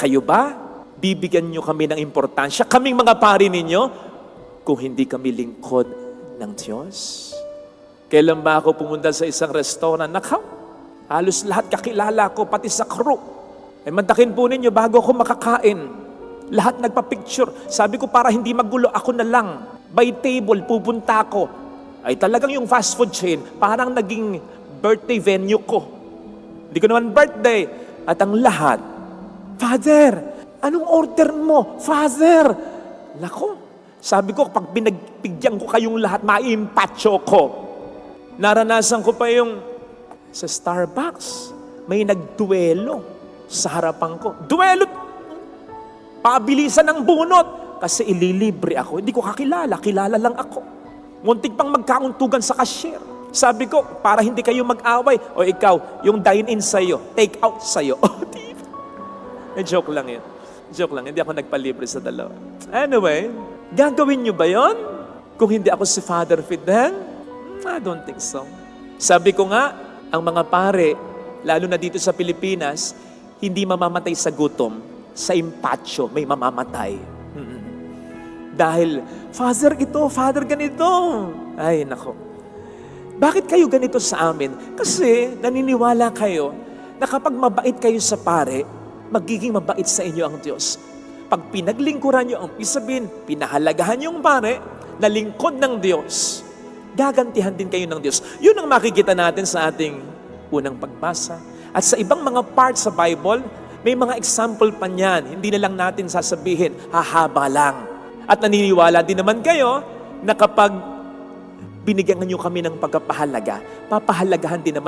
Kayo ba? Bibigyan nyo kami ng importansya, kaming mga pari ninyo, kung hindi kami lingkod ng Diyos? Kailan ba ako pumunta sa isang restaurant? Nakaw, halos lahat kakilala ko, pati sa crew. Mantakin po ninyo bago ako makakain. Lahat nagpa-picture. Sabi ko, para hindi magulo, ako na lang. By table, pupunta ako. Ay talagang yung fast food chain, parang naging birthday venue ko. Hindi ko naman birthday. At ang lahat, Father, anong order mo? Father! Nako, sabi ko, pag pinagbigyan ko kayong lahat, maimpatyo ko. Naranasan ko pa yung sa Starbucks, may nagduelo sa harapan ko. Duelo! Pabilisan ng bunot. Kasi ililibre ako. Hindi ko kakilala, kilala lang ako. Muntik pang magkauntugan sa cashier. Sabi ko, para hindi kayo mag-away, o ikaw, yung dine-in sa'yo, take out sa'yo. O, diba? Joke lang yun. Joke lang, hindi ako nagpalibre sa dalawa. Anyway, gagawin nyo ba yon? Kung hindi ako si Father Fidel? I don't think so. Sabi ko nga, ang mga pare, lalo na dito sa Pilipinas, hindi mamamatay sa gutom, sa impatyo may mamamatay. Dahil, Father ito, Father ganito. Ay, nako. Bakit kayo ganito sa amin? Kasi naniniwala kayo na kapag mabait kayo sa pare, magiging mabait sa inyo ang Diyos. Pag pinaglingkuran nyo, ang sabihin, pinahalagahan yung pare na lingkod ng Diyos, gagantihan din kayo ng Diyos. Yun ang makikita natin sa ating unang pagbasa. At sa ibang mga parts sa Bible, may mga example pa niyan. Hindi na lang natin sasabihin, hahaba lang. At naniniwala din naman kayo na kapag binigyan nyo kami ng pagpapahalaga, papahalagahan din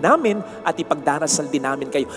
namin at ipagdarasal din namin kayo.